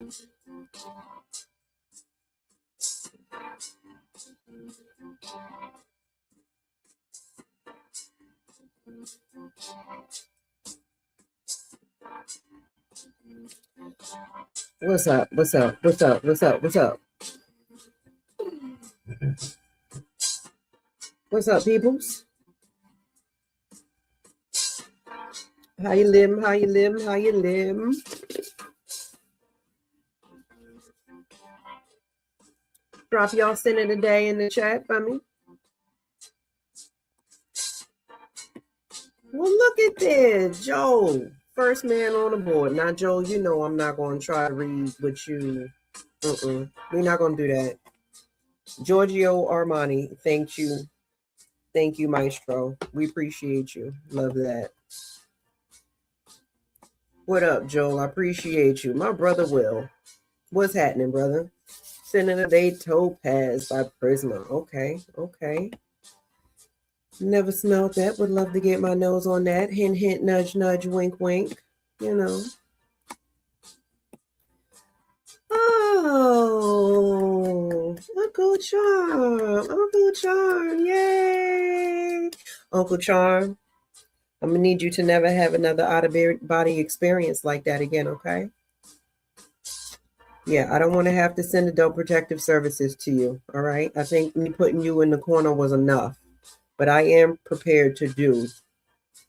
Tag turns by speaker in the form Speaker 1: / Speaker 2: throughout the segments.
Speaker 1: What's up? What's up? What's up? What's up? What's up? What's up, peoples? How you live? How you live? How you live? Drop y'all send it a day in the chat for me. Well, look at this, Joe. First man on the board. Now, Joe, you know I'm not going to try to read with you. We're not going to do that. Giorgio Armani, thank you. Thank you, Maestro. We appreciate you. Love that. What up, Joel? I appreciate you. My brother Will. What's happening, brother? Sending a day Topaz by Prisma. Okay, okay. Never smelled that. Would love to get my nose on that. Hint, hint, nudge, nudge, wink, wink. You know. Oh, Uncle Charm. Uncle Charm. Yay. Uncle Charm. I'm going to need you to never have another out-of-body experience like that again, okay? Yeah, I don't want to have to send adult protective services to you, all right? I think me putting you in the corner was enough, but I am prepared to do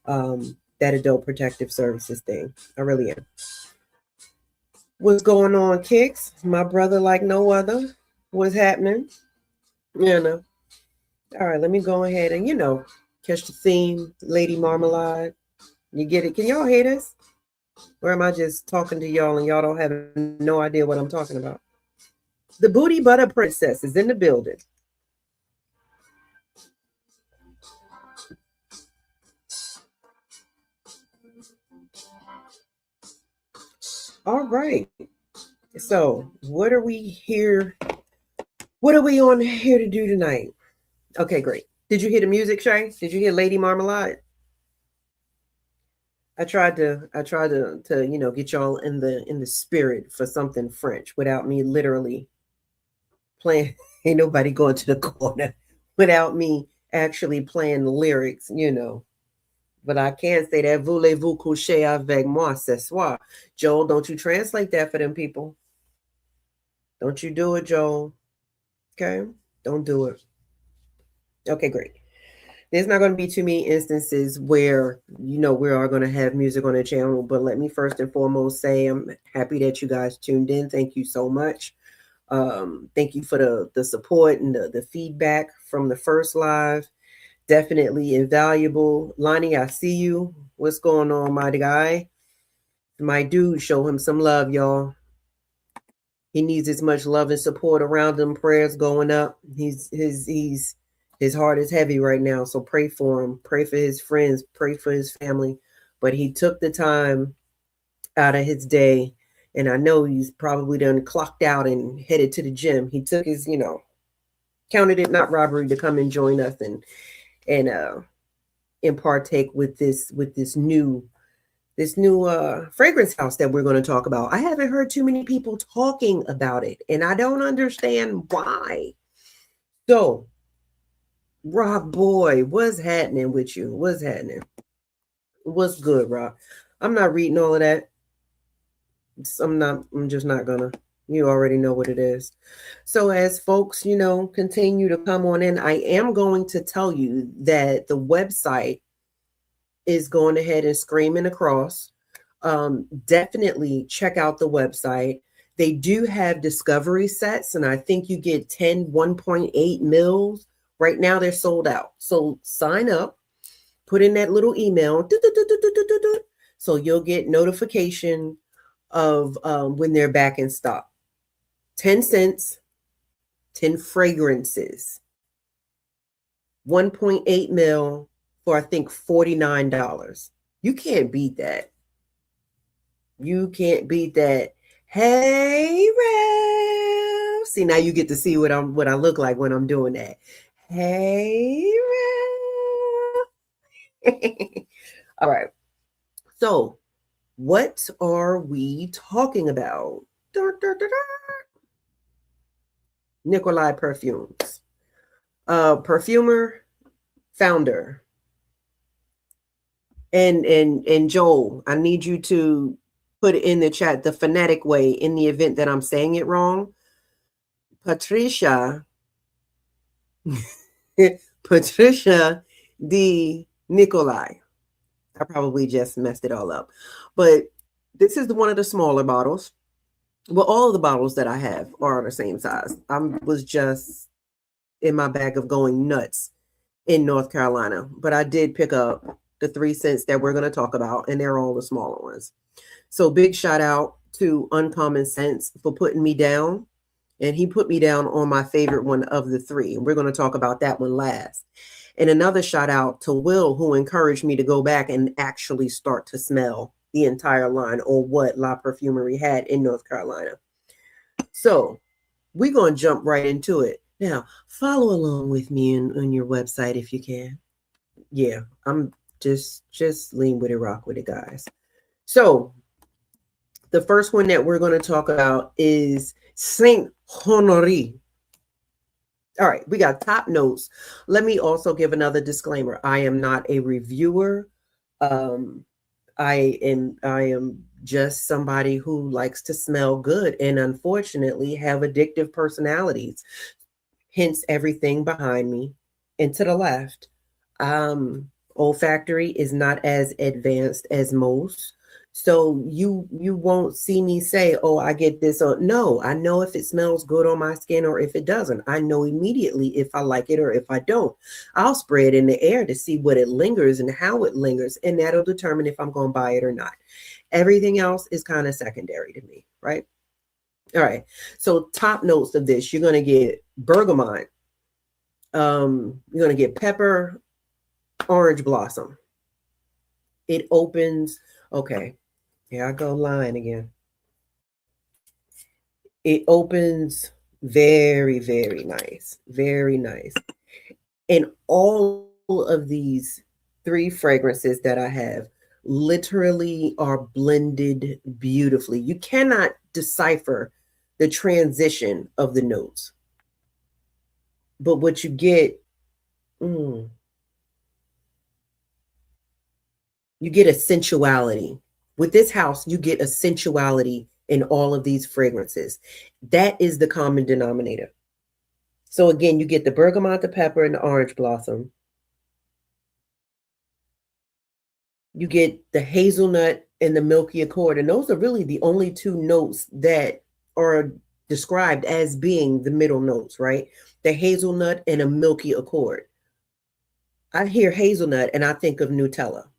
Speaker 1: that adult protective services thing. I really am. What's going on, Kicks? My brother like no other. What's happening? You know. All right, let me go ahead and, catch the theme, Lady Marmalade. You get it? Can y'all hear this? Or am I just talking to y'all and y'all don't have no idea what I'm talking about? The Booty Butter Princess is in the building. All right. So what are we here? What are we on here to do tonight? Okay, great. Did you hear the music, Shay? Did you hear Lady Marmalade? I tried to get y'all in the spirit for something French without me literally playing. Ain't nobody going to the corner without me actually playing the lyrics, But I can say that voulez-vous coucher avec moi ce soir? Joel, don't you translate that for them people. Don't you do it, Joel. Okay? Don't do it. Okay, great. There's not going to be too many instances where, we are going to have music on the channel. But let me first and foremost say I'm happy that you guys tuned in. Thank you so much. Thank you for the support and the feedback from the first live. Definitely invaluable. Lonnie, I see you. What's going on, my guy? My dude, show him some love, y'all. He needs as much love and support around him. Prayers going up. His heart is heavy right now, so pray for him. Pray for his friends. Pray for his family. But he took the time out of his day, and I know he's probably done clocked out and headed to the gym. He took his, counted it not robbery to come and join us and partake with this new fragrance house that we're going to talk about. I haven't heard too many people talking about it, and I don't understand why. So, Rob boy, what's happening with you? What's happening? What's good, Rob? I'm not reading all of that. I'm just not gonna. You already know what it is. So as folks, continue to come on in, I am going to tell you that the website is going ahead and screaming across. Definitely check out the website. They do have discovery sets, and I think you get 10 1.8 mils. Right now they're sold out. So sign up, put in that little email, so you'll get notification of when they're back in stock. 10 cents, 10 fragrances, 1.8 mil for, I think, $49. You can't beat that. You can't beat that. Hey, Rev. See, now you get to see what I look like when I'm doing that. Hey, Rev. All right. So, what are we talking about? Nicolaï Perfumes. Perfumer, founder. And Joel, I need you to put it in the chat the phonetic way in the event that I'm saying it wrong. Patricia Patricia De Nicolaī. I probably just messed it all up. But this is one of the smaller bottles. Well, all of the bottles that I have are the same size. I was just in my bag of going nuts in North Carolina. But I did pick up the 3 cents that we're going to talk about, and they're all the smaller ones. So big shout out to Uncommon Sense for putting me down. And he put me down on my favorite one of the 3. And we're going to talk about that one last. And another shout out to Will, who encouraged me to go back and actually start to smell the entire line or what La Perfumerie had in North Carolina. So we're going to jump right into it. Now, follow along with me on your website if you can. Yeah, I'm just lean with it, rock with it, guys. So the first one that we're going to talk about is Saint Honoré. All right, we got top notes. Let me also give another disclaimer. I am not a reviewer. I am just somebody who likes to smell good and unfortunately have addictive personalities. Hence everything behind me and to the left. Olfactory is not as advanced as most. So you won't see me say, oh, I get this. Or no, I know if it smells good on my skin or if it doesn't. I know immediately if I like it or if I don't. I'll spray it in the air to see what it lingers and how it lingers. And that'll determine if I'm going to buy it or not. Everything else is kind of secondary to me, right? All right. So top notes of this, you're going to get bergamot. You're going to get pepper, orange blossom. It opens. Okay. Here I go lying again. It opens very, very nice. Very nice. And all of these 3 fragrances that I have literally are blended beautifully. You cannot decipher the transition of the notes. But what you get, you get a sensuality. With this house, you get a sensuality in all of these fragrances. That is the common denominator. So again, you get the bergamot, the pepper, and the orange blossom. You get the hazelnut and the milky accord. And those are really the only 2 notes that are described as being the middle notes, right? The hazelnut and a milky accord. I hear hazelnut and I think of Nutella.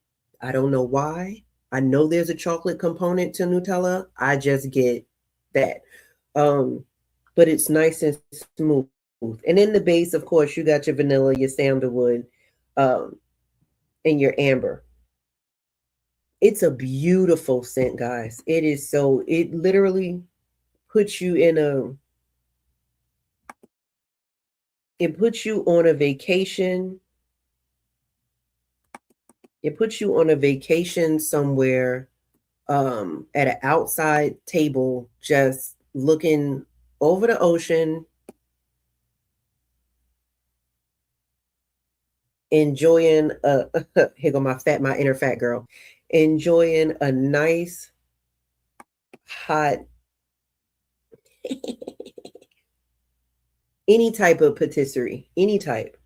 Speaker 1: I don't know why. I know there's a chocolate component to Nutella. I just get that. But it's nice and smooth. And in the base, of course, you got your vanilla, your sandalwood, and your amber. It's a beautiful scent, guys. It is so, it literally puts you in it puts you on a vacation. It puts you on a vacation somewhere at an outside table, just looking over the ocean, enjoying here go my inner fat girl, enjoying a nice hot any type of patisserie, any type.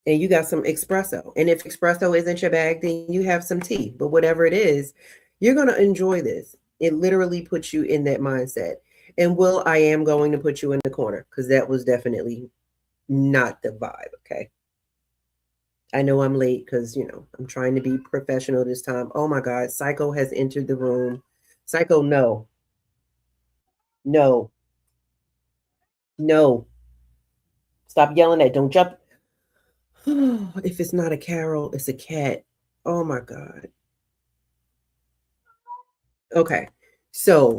Speaker 1: And you got some espresso. And if espresso isn't your bag, then you have some tea. But whatever it is, you're going to enjoy this. It literally puts you in that mindset. And Will, I am going to put you in the corner because that was definitely not the vibe, okay? I know I'm late because, you know, I'm trying to be professional this time. Oh, my God. Psycho has entered the room. Psycho, no. No. No. Stop yelling at. Don't jump. If it's not a Carol, it's a cat. Oh my God. Okay. So,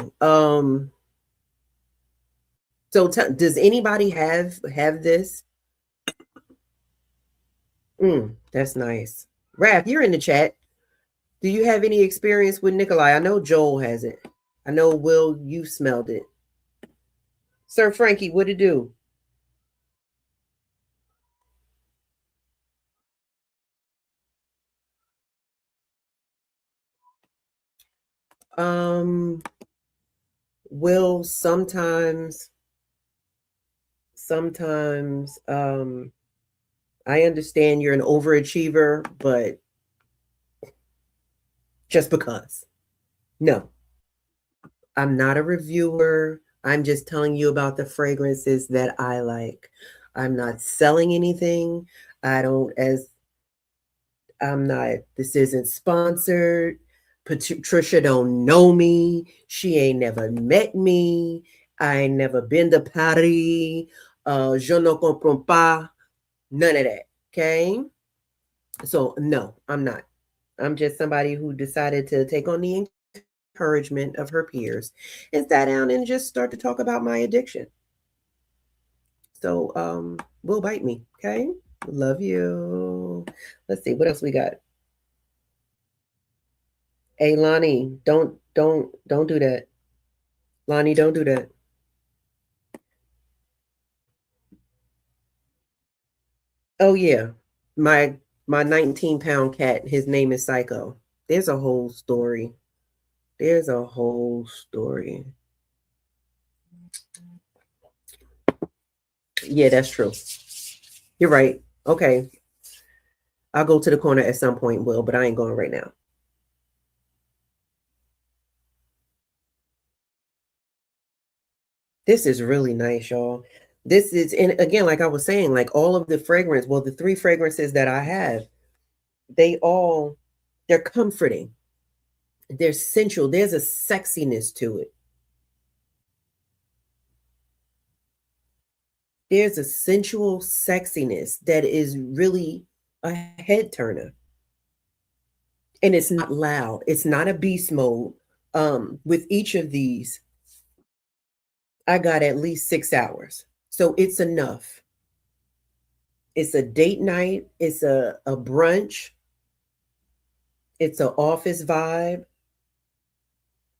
Speaker 1: does anybody have this? That's nice. Raph, you're in the chat. Do you have any experience with Nicolaï? I know Joel has it. I know, Will, you smelled it. Sir Frankie, what it do? Um, Will, sometimes, I understand you're an overachiever, but just because. No, I'm not a reviewer. I'm just telling you about the fragrances that I like. I'm not selling anything. I don't, as I'm not, this isn't sponsored. Patricia don't know me. She ain't never met me. I ain't never been to Paris. Je ne comprends pas. None of that. Okay. So, no, I'm not. I'm just somebody who decided to take on the encouragement of her peers and sat down and just start to talk about my addiction. So, will bite me. Okay. Love you. Let's see what else we got. Hey, Lonnie, don't do that. Lonnie, don't do that. Oh yeah, my 19-pound cat. His name is Psycho. There's a whole story. There's a whole story. Yeah, that's true. You're right. Okay, I'll go to the corner at some point, Will, but I ain't going right now. This is really nice, y'all. This is, and again, like I was saying, like all of the fragrance, well, the three fragrances that I have, they all, they're comforting. They're sensual. There's a sexiness to it. There's a sensual sexiness that is really a head turner. And it's not loud. It's not a beast mode. With each of these, I got at least 6 hours. So it's enough. It's a date night, it's a brunch, it's an office vibe,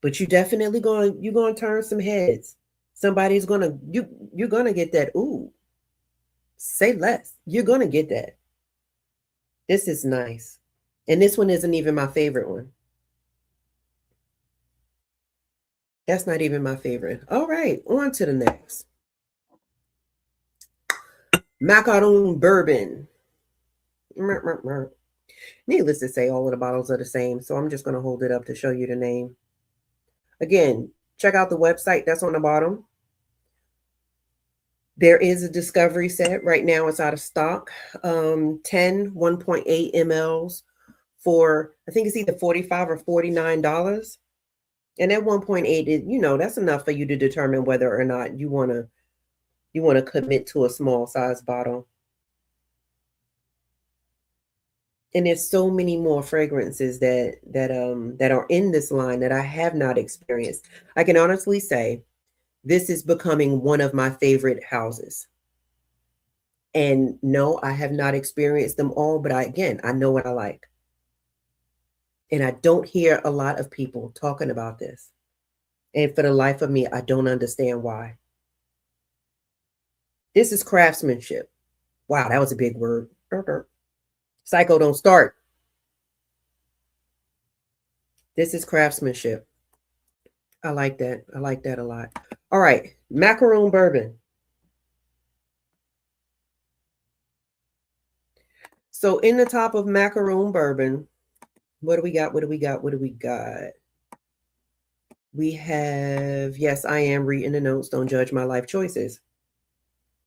Speaker 1: but you're gonna turn some heads. Somebody's gonna you're gonna get that, ooh, say less. You're gonna get that. This is nice. And this one isn't even my favorite one. That's not even my favorite. All right, on to the next. Macaron Bourbon. Needless to say, all of the bottles are the same, so I'm just going to hold it up to show you the name. Again, check out the website that's on the bottom. There is a discovery set. Right now it's out of stock. 10 1.8 mLs for, I think it's either $45 or $49. And at 1.8, that's enough for you to determine whether or not you want to commit to a small size bottle. And there's so many more fragrances that are in this line that I have not experienced. I can honestly say this is becoming one of my favorite houses. And no, I have not experienced them all, but I know what I like. And I don't hear a lot of people talking about this. And for the life of me, I don't understand why. This is craftsmanship. Wow, that was a big word. Psycho, don't start. This is craftsmanship. I like that. I like that a lot. All right, Macaron Bourbon. So in the top of Macaron Bourbon, what do we got? What do we got? What do we got? We have, yes, I am reading the notes. Don't judge my life choices.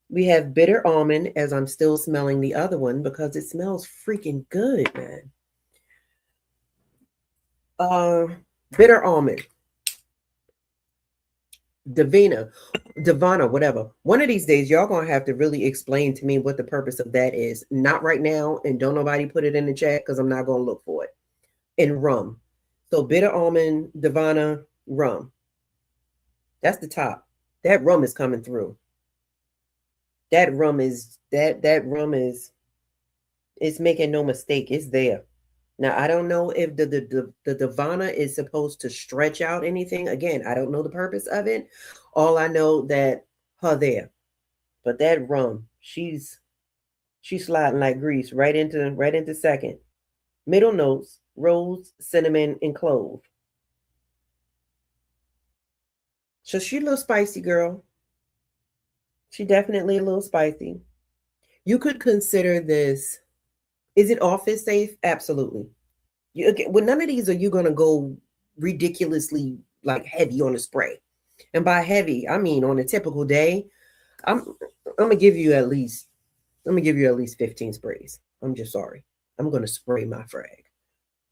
Speaker 1: We have bitter almond, as I'm still smelling the other one because it smells freaking good, man. Bitter almond. Divana, whatever. One of these days, y'all gonna have to really explain to me what the purpose of that is. Not right now, and don't nobody put it in the chat because I'm not gonna look for it. And rum. So bitter almond, Divana, rum. That's the top. That rum is coming through. That rum is it's making no mistake. It's there. Now, I don't know if the Divana is supposed to stretch out anything. Again, I don't know the purpose of it. All I know that her there. But that rum, she's sliding like grease right into second. Middle notes, rose, cinnamon, and clove. So she a little spicy, girl. She definitely a little spicy. You could consider this. Is it office safe? Absolutely. Well, none of these are you gonna go ridiculously like heavy on a spray. And by heavy, I mean on a typical day, I'm I'm gonna give you at least 15 sprays. I'm just sorry. I'm gonna spray my frag.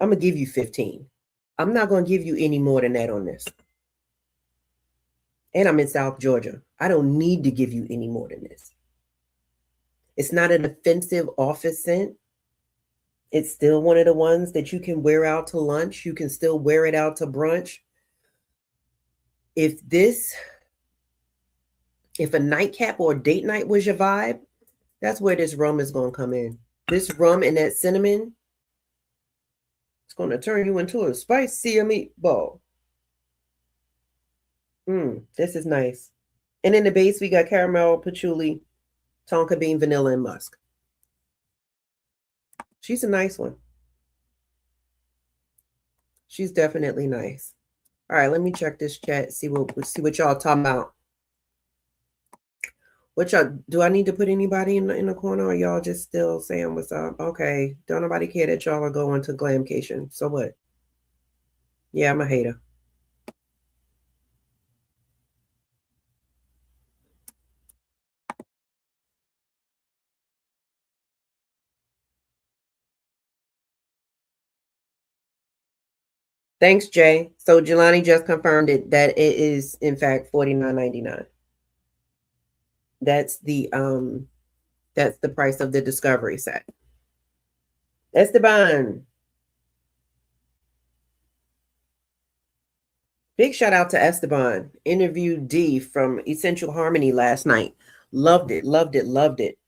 Speaker 1: I'm gonna give you 15. I'm not gonna give you any more than that on this. And I'm in South Georgia. I don't need to give you any more than this. It's not an offensive office scent. It's still one of the ones that you can wear out to lunch. You can still wear it out to brunch. If a nightcap or a date night was your vibe, that's where this rum is going to come in. This rum and that cinnamon, it's going to turn you into a spicy meatball. This is nice. And in the base, we got caramel, patchouli, tonka bean, vanilla, and musk. She's a nice one. She's definitely nice. All right, let me check this chat, see what y'all talking about. What y'all, do I need to put anybody in the corner, or y'all just still saying what's up? Okay, don't nobody care that y'all are going to Glamcation. So what? Yeah, I'm a hater. Thanks, Jay. So Jelani just confirmed it that it is in fact $49.99. That's the price of the Discovery set. Esteban. Big shout out to Esteban. Interviewed D from Essential Harmony last night. Loved it, loved it, loved it.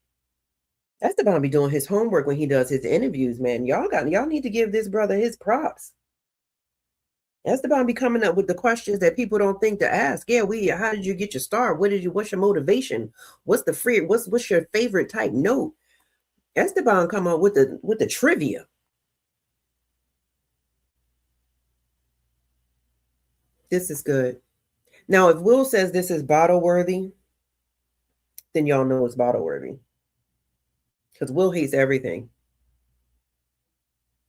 Speaker 1: Esteban be doing his homework when he does his interviews, man. Y'all need to give this brother his props. Esteban be coming up with the questions that people don't think to ask. Yeah, how did you get your start? What's your motivation? What's your favorite type note? Esteban come up with the trivia. This is good. Now, if Will says this is bottle worthy, then y'all know it's bottle worthy. Because Will hates everything.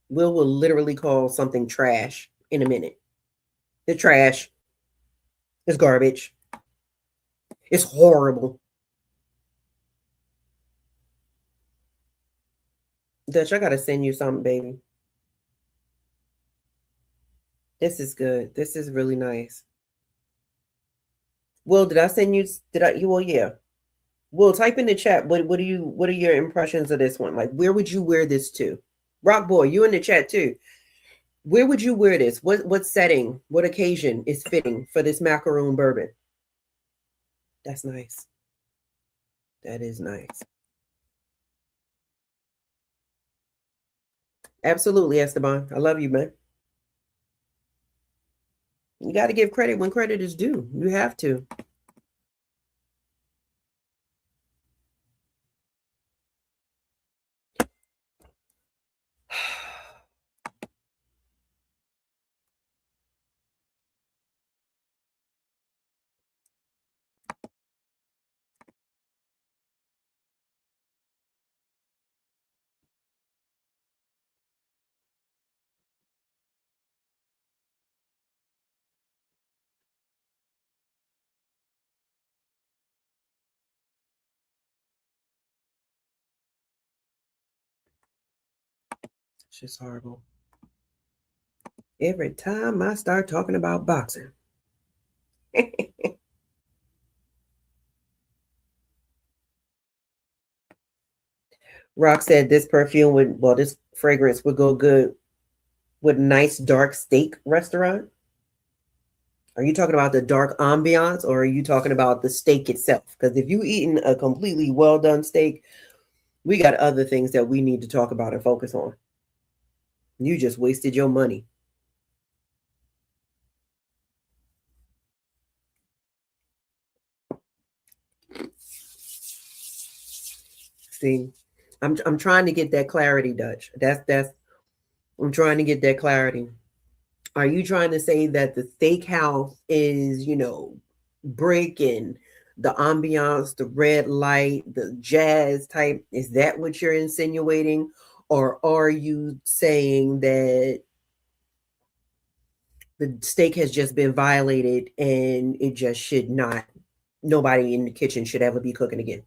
Speaker 1: Will literally call something trash in a minute. It's trash. It's garbage. It's horrible. Dutch, I gotta send you something, baby. This is good. This is really nice. Will, did I send you? Well, yeah. Will, type in the chat. What are your impressions of this one? Like, where would you wear this to? Rock Boy, you in the chat too. Where would you wear this? What setting, what occasion is fitting for this Macaron bourbon? That's nice. That is nice. Absolutely, Esteban. I love you, man. You got to give credit when credit is due. You have to. It's just horrible. Every time I start talking about boxing. Rock said this this fragrance would go good with nice dark steak restaurant. Are you talking about the dark ambiance, or are you talking about the steak itself? Because if you eating a completely well done steak, we got other things that we need to talk about and focus on. You just wasted your money. See, I'm trying to get that clarity, Dutch. That's I'm trying to get that clarity. Are you trying to say that the steakhouse is, brick and the ambiance, the red light, the jazz type? Is that what you're insinuating? Or are you saying that the steak has just been violated and it just should not, nobody in the kitchen should ever be cooking again?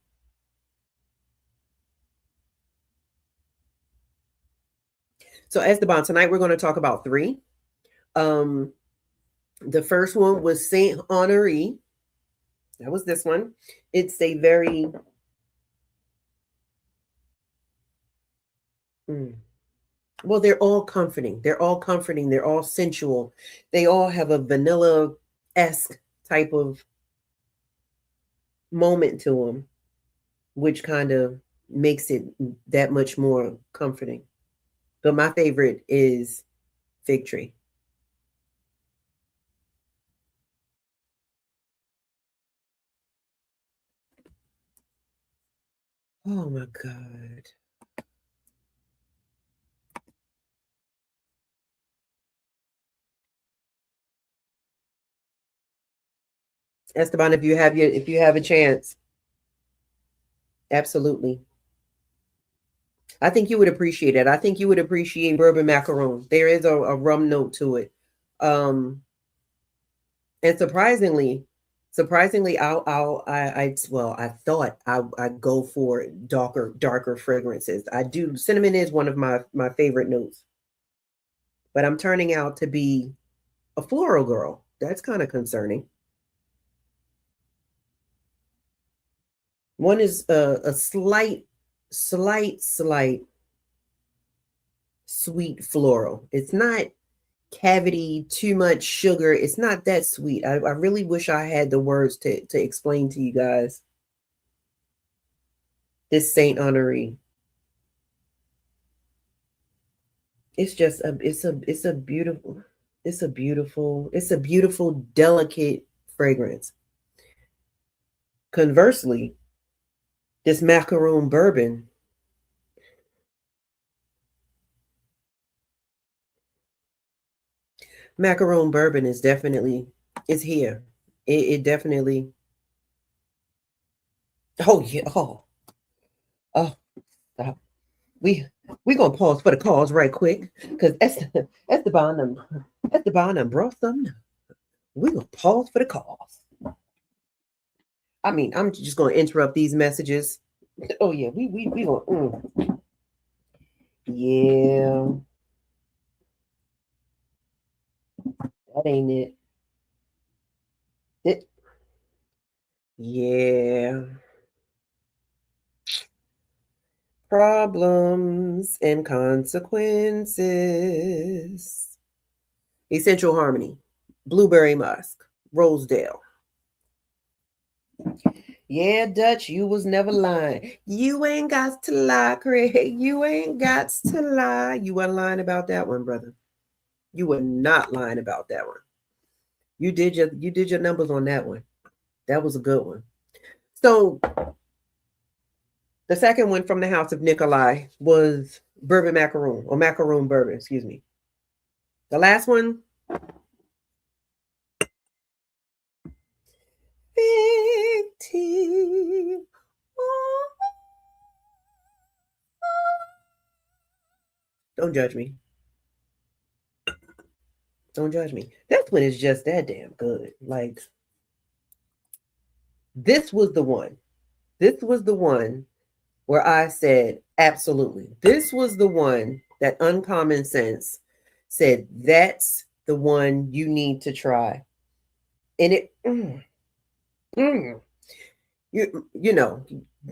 Speaker 1: So, Esteban, tonight we're going to talk about three. Um, the first one was Saint Honoré. That was this one. It's a very well, they're all comforting. They're all comforting. They're all sensual. They all have a vanilla-esque type of moment to them, which kind of makes it that much more comforting. But my favorite is Fig Tree. Oh my God. Esteban, if you have a chance, absolutely. I think you would appreciate it. I think you would appreciate bourbon macaron. There is a rum note to it. Um, and surprisingly, I thought I'd go for darker fragrances. I do. Cinnamon is one of my favorite notes, but I'm turning out to be a floral girl. That's kind of concerning. One is a slight sweet floral. It's not cavity, too much sugar. It's not that sweet. I really wish I had the words to explain to you guys this Saint Honoré. It's just it's a beautiful, delicate fragrance. Conversely, this Macaron Bourbon, Macaron Bourbon is definitely it's here. It definitely. Oh yeah. Oh. Stop. We we gonna pause for the cause right quick because Esteban done brought something. We gonna pause for the cause. I mean, I'm just gonna interrupt these messages. Oh yeah, we gonna yeah, that ain't it. It yeah. Problems and consequences. Essential Harmony, Blueberry Musk, Rosedale. Yeah, Dutch, you was never lying. You ain't got to lie, Craig. You ain't got to lie. You weren't lying about that one, brother. You were not lying about that one. You did your numbers on that one. That was a good one. So the second one from the house of Nicolaï was bourbon macaroon or macaroon bourbon, excuse me. The last one, Fig tea. Don't judge me. Don't judge me. That one is just that damn good. Like this was the one. This was the one where I said, absolutely. This was the one that Uncommon Sense said, that's the one you need to try. And mm, you know,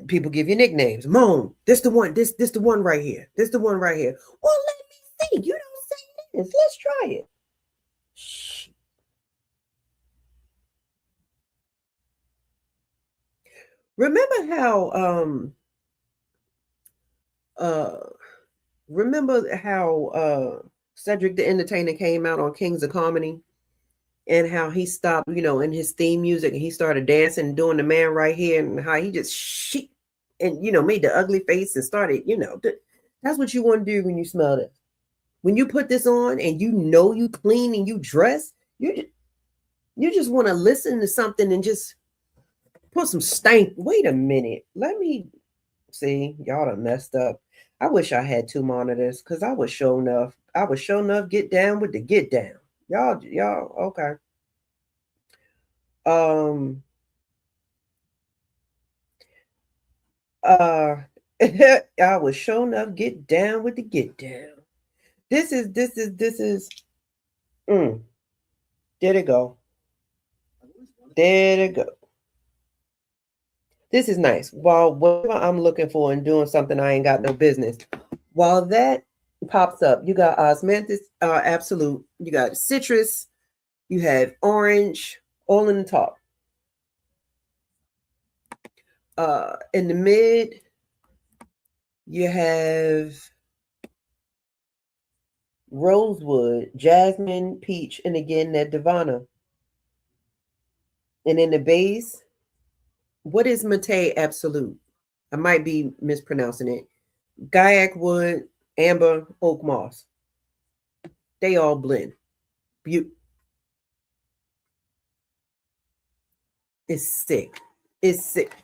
Speaker 1: people give you nicknames. Moan, this the one, this the one right here. This the one right here. Well, let me see. You don't say this. Let's try it. Shh. Remember how uh Remember how Cedric the Entertainer came out on Kings of Comedy, and how he stopped, in his theme music, and he started dancing and doing the man right here, and how he just shit and made the ugly face and started, that's what you want to do when you smell this. When you put this on and you clean and you dress, you just want to listen to something and just put some stank. Wait a minute. Let me see. Y'all done messed up. I wish I had two monitors because I was sure enough. Get down with the get down. Y'all, okay. I was sure enough get down with the get down. This is there it go. There it go. This is nice. While whatever I'm looking for and doing something I ain't got no business. While that pops up, you got osmanthus, absolute. You got citrus. You have orange, all in the top. In the mid, you have rosewood, jasmine, peach, and again that Divana. And in the base, what is Mate Absolute? I might be mispronouncing it. Gaiac wood, amber, oak moss. They all blend. It's sick. It's sick.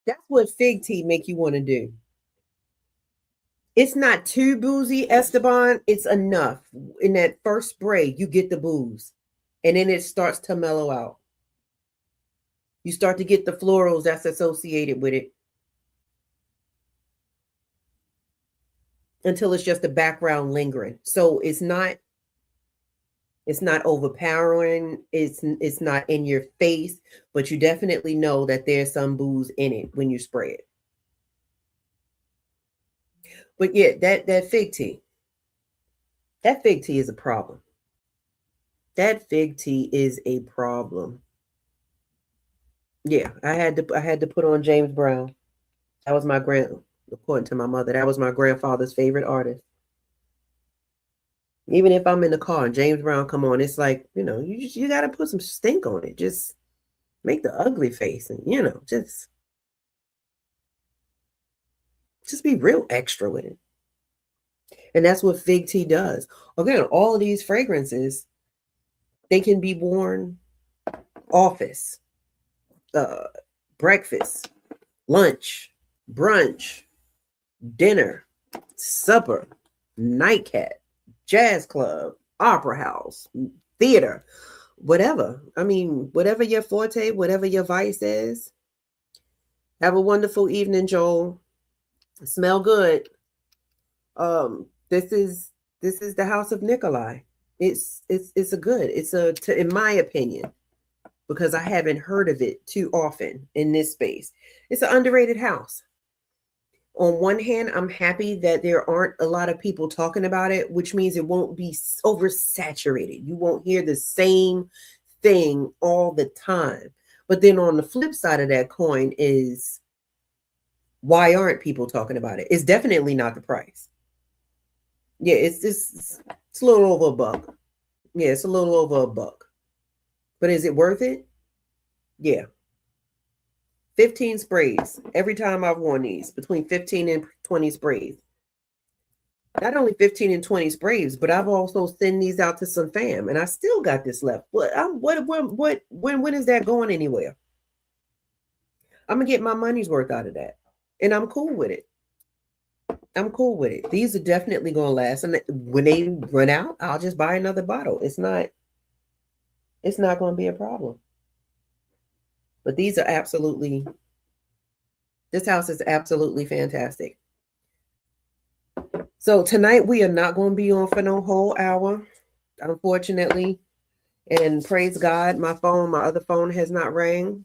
Speaker 1: That's what fig tea make you want to do. It's not too boozy, Esteban. It's enough. In that first spray, you get the booze. And then it starts to mellow out. You start to get the florals that's associated with it. Until it's just a background lingering. So it's not overpowering. It's not in your face, but you definitely know that there's some booze in it when you spray it. But yeah, that fig tea. That fig tea is a problem. That fig tea is a problem. Yeah, I had to put on James Brown. That was according to my mother, that was my grandfather's favorite artist. Even if I'm in the car and James Brown come on, it's like, you got to put some stink on it. Just make the ugly face and, just be real extra with it. And that's what fig tea does. Again, all of these fragrances, they can be worn office, breakfast, lunch, brunch, dinner, supper, nightcap, jazz club, opera house, theater, whatever. I mean, whatever your forte, whatever your vice is. Have a wonderful evening, Joel. Smell good. This is the house of Nicolaï. It's in my opinion, because I haven't heard of it too often in this space. It's an underrated house. On one hand, I'm happy that there aren't a lot of people talking about it, which means it won't be oversaturated. You won't hear the same thing all the time. But then on the flip side of that coin is, why aren't people talking about it? It's definitely not the price. Yeah, it's a little over $1. Yeah, it's a little over $1. But is it worth it? Yeah. 15 sprays every time I've worn these, between 15 and 20 sprays. Not only 15 and 20 sprays, but I've also sent these out to some fam, and I still got this left. When is that going anywhere? I'm gonna get my money's worth out of that, and I'm cool with it. I'm cool with it. These are definitely gonna last, and when they run out, I'll just buy another bottle. It's not gonna be a problem. But these are this house is absolutely fantastic. So tonight we are not going to be on for no whole hour, unfortunately. And praise God, my other phone has not rang.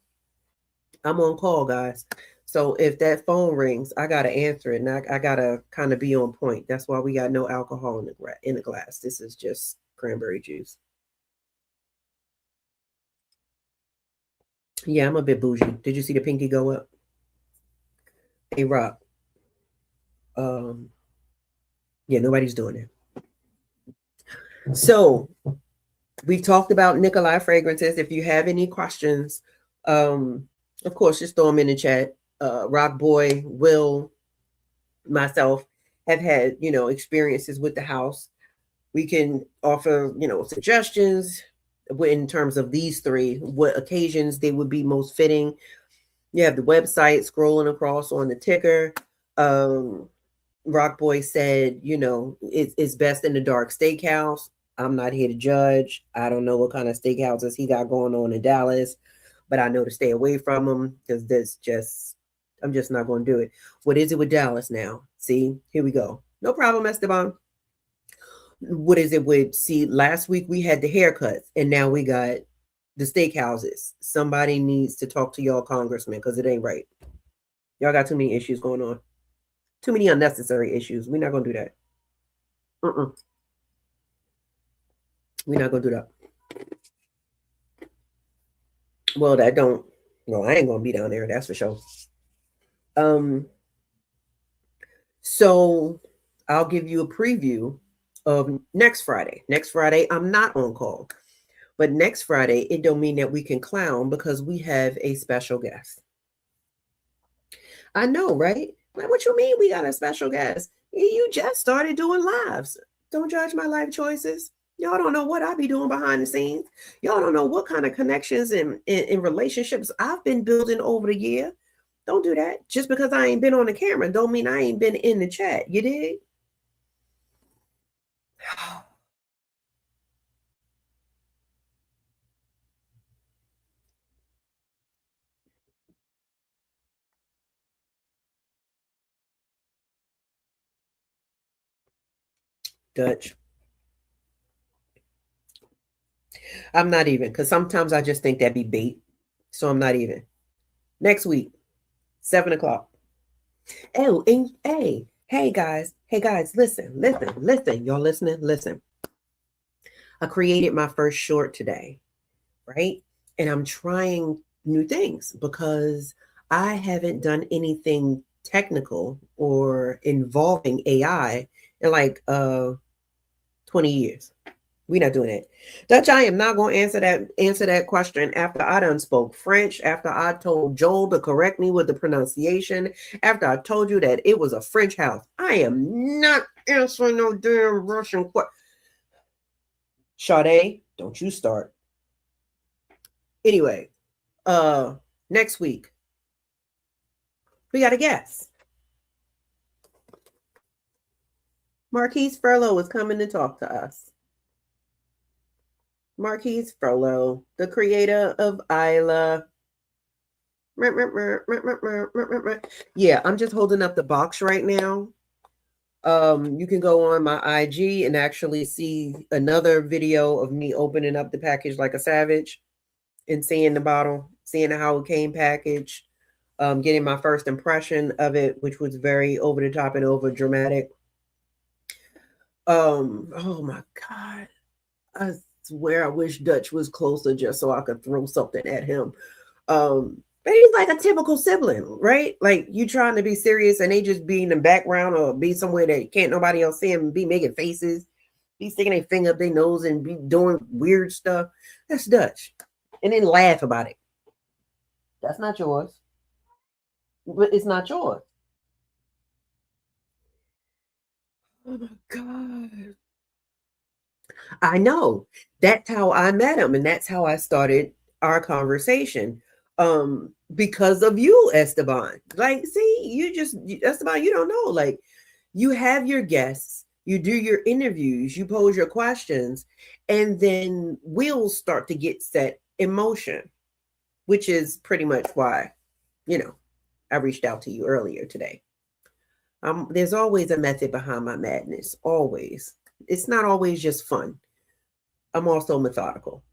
Speaker 1: I'm on call, guys. So if that phone rings, I gotta answer it, and I gotta kind of be on point. That's why we got no alcohol in the glass. This is just cranberry juice. Yeah, I'm a bit bougie. Did you see the pinky go up? Hey, Rock. Um, yeah, nobody's doing it. So we've talked about Nicolaï fragrances. If you have any questions, of course, just throw them in the chat. Rock Boy, Will, myself have had, experiences with the house. We can offer, suggestions in terms of these three, what occasions they would be most fitting. You have the website scrolling across on the ticker. Rock Boy said, it's best in the dark steakhouse. I'm not here to judge. I don't know what kind of steakhouses he got going on in Dallas, but I know to stay away from them because I'm just not going to do it. What is it with Dallas now? See, here we go. No problem, Esteban. What is it with, see, last week we had the haircuts and now we got the steakhouses. Somebody needs to talk to y'all congressman because it ain't right. Y'all got too many issues going on. Too many unnecessary issues. We're not going to do that. We're not going to do that. Well, I ain't going to be down there. That's for sure. So I'll give you a preview of next Friday. Next Friday, I'm not on call. But next Friday, it don't mean that we can clown because we have a special guest. I know, right? Like, what you mean we got a special guest? You just started doing lives. Don't judge my life choices. Y'all don't know what I be doing behind the scenes. Y'all don't know what kind of connections and relationships I've been building over the year. Don't do that. Just because I ain't been on the camera don't mean I ain't been in the chat. You dig? Dutch. I'm not even, because sometimes I just think that'd be bait. So I'm not even. Next week, 7:00. Oh, and hey guys, listen. Y'all listening? Listen. I created my first short today, right? And I'm trying new things because I haven't done anything technical or involving AI in like 20 years. We're not doing it. Dutch, I am not going to answer that question after I done spoke French, after I told Joel to correct me with the pronunciation, after I told you that it was a French house. I am not answering no damn Russian question. Sade, don't you start. Anyway, next week, we got a guest. Marquise Furlow is coming to talk to us. Marquise Furlow, the creator of Isla. Yeah, I'm just holding up the box right now. You can go on my IG and actually see another video of me opening up the package like a savage and seeing the bottle, seeing how it came packaged, getting my first impression of it, which was very over the top and over dramatic. Oh my God. I swear I wish Dutch was closer just so I could throw something at him. But he's like a typical sibling, right? Like you trying to be serious and they just be in the background or be somewhere that can't nobody else see him, be making faces, be sticking their finger up their nose and be doing weird stuff. That's Dutch. And then laugh about it. That's not yours. But it's not yours. Oh my God. I know. That's how I met him, and that's how I started our conversation. Because of you, Esteban. Like, see, Esteban, you don't know. Like, you have your guests, you do your interviews, you pose your questions, and then we'll start to get set in motion, which is pretty much why, I reached out to you earlier today. There's always a method behind my madness. Always. It's not always just fun. I'm also methodical.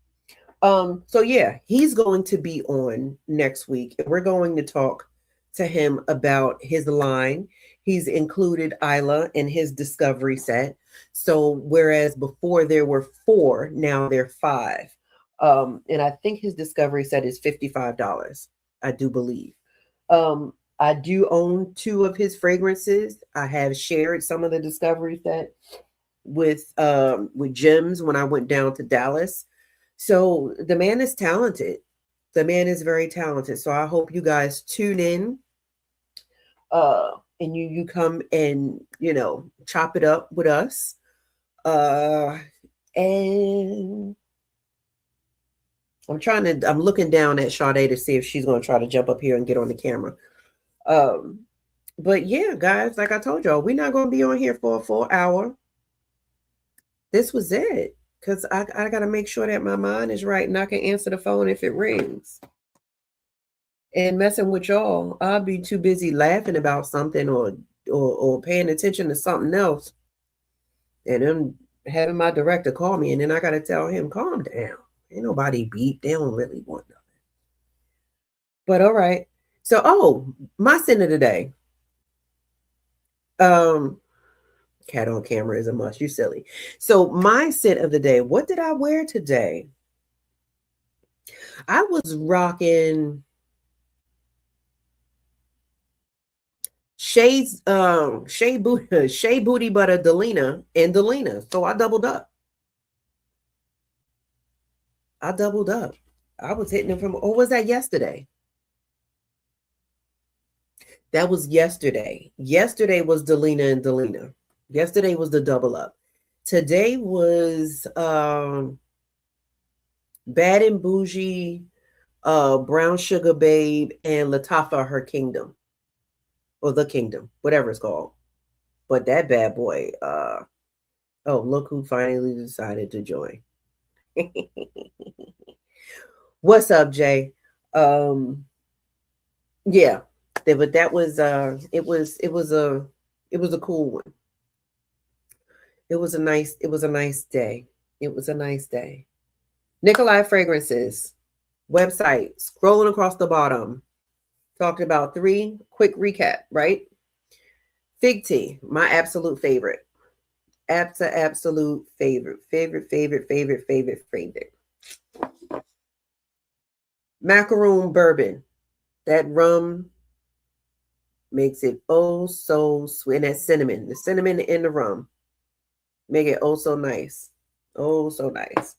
Speaker 1: So yeah, he's going to be on next week, and we're going to talk to him about his line. He's included Isla in his discovery set. So whereas before there were four, now there are five. And I think his discovery set is $55. I do believe. I do own two of his fragrances. I have shared some of the discovery set with Gems when I went down to Dallas. So the man is talented. The man is very talented. So I hope you guys tune in, and you come and chop it up with us. And I'm looking down at Sade to see if she's gonna try to jump up here and get on the camera. But yeah, guys, like I told y'all, we're not gonna be on here for a full hour. This was it. Because I got to make sure that my mind is right and I can answer the phone if it rings. And messing with y'all, I'll be too busy laughing about something or paying attention to something else. And then having my director call me, and then I got to tell him, calm down. Ain't nobody beat. They don't really want nothing. But all right. So, my sin of the day. Cat on camera is a must. You silly. So my scent of the day. What did I wear today? I was rocking Shea Booty Butter Delina and Delina. So I doubled up. I was hitting them from. Or was that yesterday? That was yesterday. Yesterday was Delina and Delina. Yesterday was the double up. Today was Bad and Bougie, Brown Sugar Babe, and Lattafa Her Kingdom. Or The Kingdom, whatever it's called. But that bad boy, look who finally decided to join. What's up, Jay? Yeah. But that was it was a cool one. It was a nice day. It was a nice day. Nicolaï Fragrances website, scrolling across the bottom. Talked about 3, quick recap, right? Fig tea, my absolute favorite. Absolute favorite. Macaron Bourbon. That rum makes it oh so sweet. And that cinnamon, the cinnamon in the rum, make it oh so nice. Oh so nice.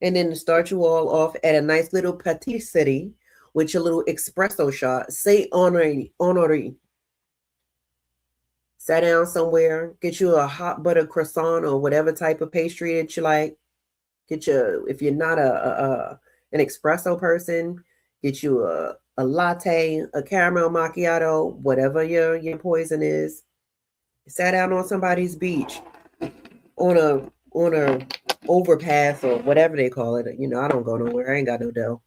Speaker 1: And then to start you all off at a nice little patisserie with your little espresso shot. Say Honoré. Sit down somewhere, get you a hot butter croissant or whatever type of pastry that you like. Get your, if you're not an espresso person, get you a latte, a caramel macchiato, whatever your poison is. Sat down on somebody's beach on a overpass or whatever they call it. I don't go nowhere. I ain't got no dough.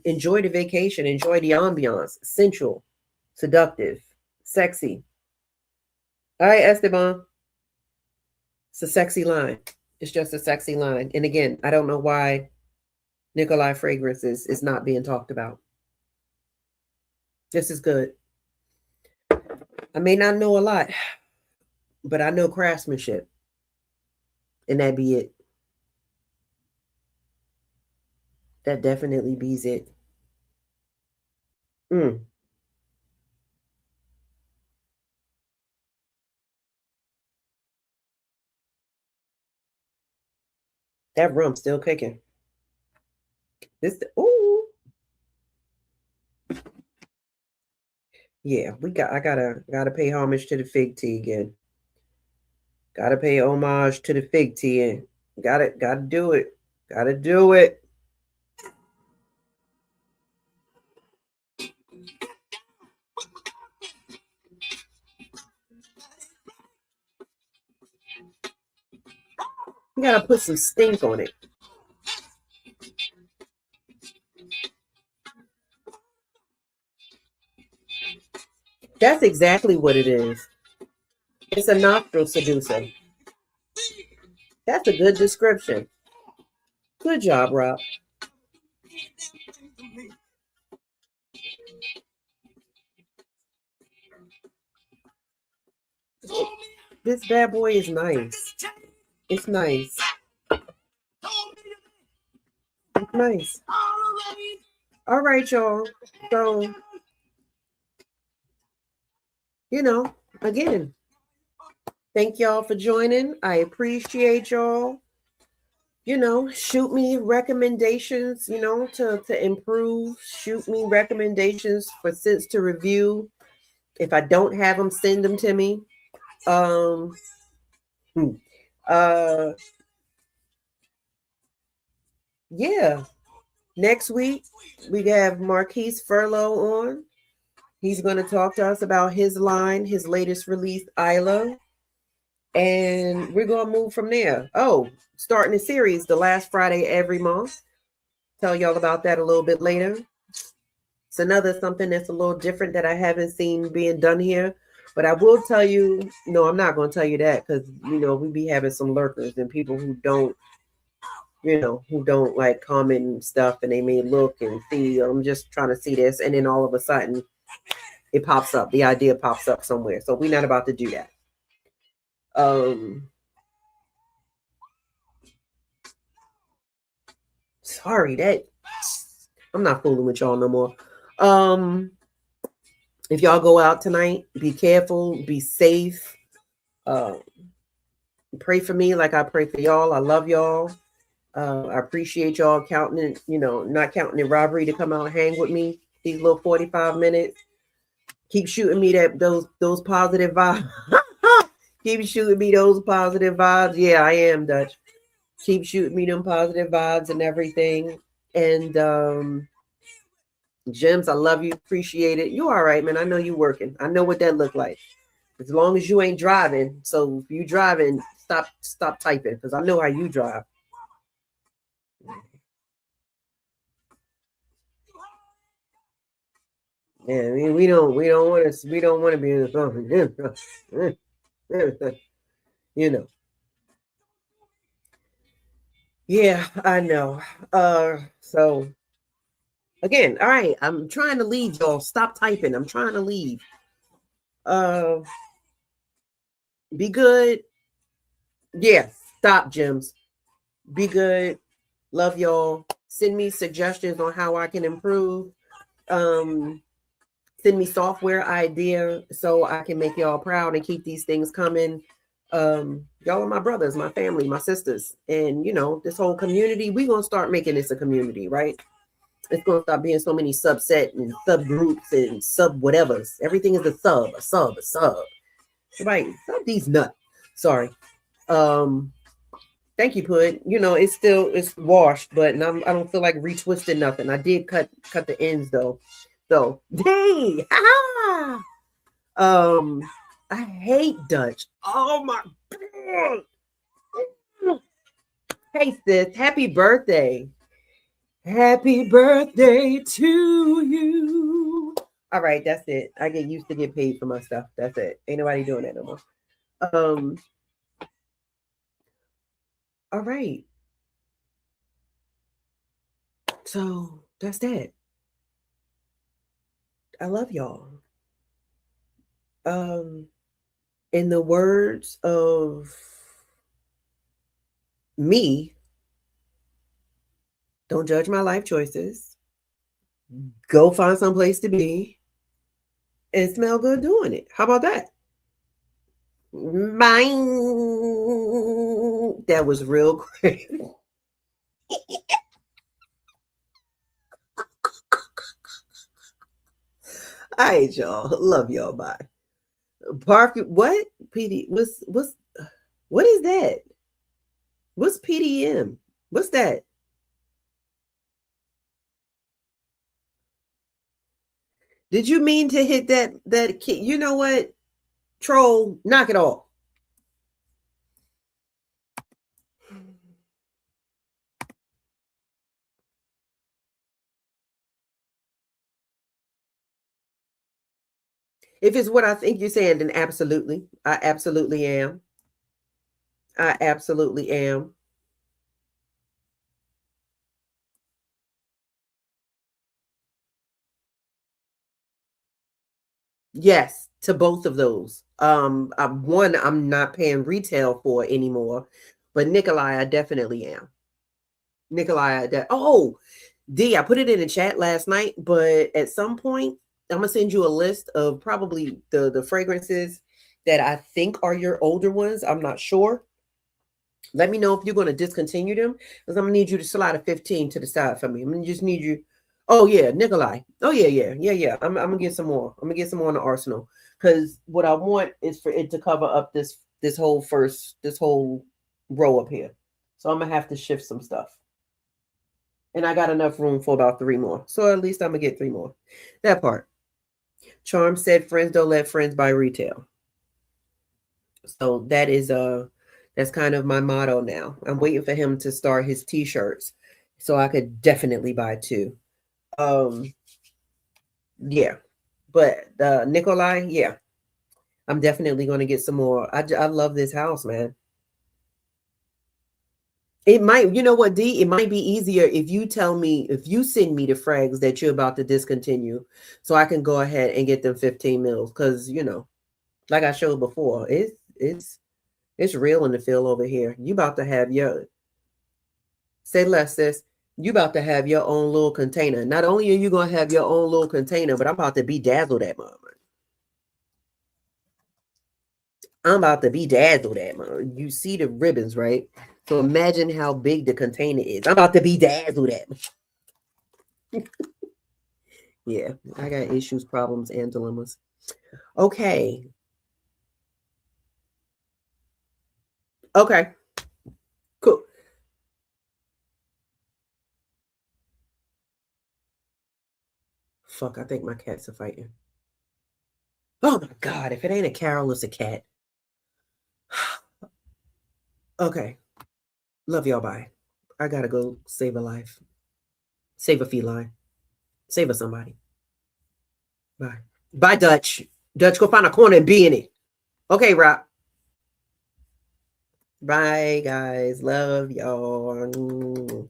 Speaker 1: Enjoy the vacation. Enjoy the ambiance. Sensual, seductive, sexy. All right, Esteban. It's a sexy line. It's just a sexy line. And again, I don't know why Nicolaï Fragrances is not being talked about. This is good. I may not know a lot, but I know craftsmanship. And that be it. That definitely bees it. That rum's still kicking. Yeah, I gotta pay homage to the fig tea again. Gotta pay homage to the fig tea and gotta do it. Gotta do it. You gotta put some stink on it. That's exactly what it is. It's a nostril seducer. That's a good description. Good job, Rob. This bad boy is nice. It's nice. It's nice. All right, y'all. So, again, thank y'all for joining. I appreciate y'all. Shoot me recommendations, to improve. Shoot me recommendations for scents to review. If I don't have them, send them to me. Um, uh, yeah. Next week we have Marquise Furlow on. He's going to talk to us about his line, his latest release, Isla. And we're going to move from there. Oh, starting a series the last Friday every month. Tell y'all about that a little bit later. It's another something that's a little different that I haven't seen being done here. But I will tell you, no, I'm not going to tell you that because, we be having some lurkers and people who don't like comment stuff, and they may look and see, I'm just trying to see this. And then all of a sudden it pops up. The idea pops up somewhere. So we're not about to do that. Sorry that I'm not fooling with y'all no more. If y'all go out tonight, be careful, be safe. Pray for me like I pray for y'all. I love y'all. I appreciate y'all counting it, not counting the robbery to come out and hang with me these little 45 minutes. Keep shooting me those positive vibes. Keep shooting me those positive vibes. Yeah, I am Dutch. Keep shooting me them positive vibes and everything. And Gems, I love you. Appreciate it. You all right, man. I know you working. I know what that look like. As long as you ain't driving. So if you driving, stop typing because I know how you drive. Yeah, I mean, we don't want to be in the Yeah, I know. So again, all right, I'm trying to leave, y'all. Stop typing. I'm trying to leave. Be good. Yeah, stop, Gems. Be good. Love y'all. Send me suggestions on how I can improve. Send me software idea so I can make y'all proud and keep these things coming. Y'all are my brothers, my family, my sisters, and this whole community. We're gonna start making this a community, right? It's gonna stop being so many subset and subgroups and sub whatevers. Everything is a sub. Right? Sub these nuts. Sorry. Thank you, Pud. It's washed, but I don't feel like retwisting nothing. I did cut the ends though. So dang. I hate Dutch. Oh my god. Hey sis, happy birthday. Happy birthday to you. All right, that's it. I get used to get paid for my stuff. That's it. Ain't nobody doing that no more. All right. So that's that. I love y'all. In the words of me, don't judge my life choices. Go find some place to be and smell good doing it. How about that? Bye. That was real great. All right, y'all. Love y'all. Bye. Parker, what? PD, what is that? What's PDM? What's that? Did you mean to hit that kid? You know what? Troll, knock it off. If it's what I think you're saying, then absolutely. I absolutely am. I absolutely am. Yes, to both of those. One I'm not paying retail for anymore, but Nicolaï, I definitely am. Nicolaï, oh, D, I put it in the chat last night, but at some point, I'm gonna send you a list of probably the fragrances that I think are your older ones. I'm not sure. Let me know if you're gonna discontinue them, because I'm gonna need you to slide a 15 to the side for me. I'm gonna just need you. Oh yeah, Nicolaï. Oh yeah. I'm gonna get some more. I'm gonna get some more in the arsenal, because what I want is for it to cover up this whole row up here. So I'm gonna have to shift some stuff. And I got enough room for about 3 more. So at least I'm gonna get 3 more. That part. Charm said friends don't let friends buy retail. So that's kind of my motto now. I'm waiting for him to start his t-shirts so I could definitely buy 2. Yeah. But Nicolaï, yeah. I'm definitely going to get some more. I love this house, man. It might, you know what, D? It might be easier if you tell me, if you send me the frags that you're about to discontinue, so I can go ahead and get them 15 mils. Because, like I showed before, it's real in the field over here. You about to have your, say less, sis. You about to have your own little container. Not only are you going to have your own little container, but I'm about to bedazzle that moment. I'm about to bedazzle that moment. You see the ribbons, right? So imagine how big the container is. I'm about to bedazzle that. Yeah, I got issues, problems, and dilemmas. Okay. Okay. Cool. Fuck, I think my cats are fighting. Oh my God, if it ain't a Carol, it's a cat. Okay. Love y'all. Bye. I gotta go save a life. Save a feline. Save a somebody. Bye. Bye, Dutch. Dutch, go find a corner and be in it. Okay, Rob. Bye, guys. Love y'all.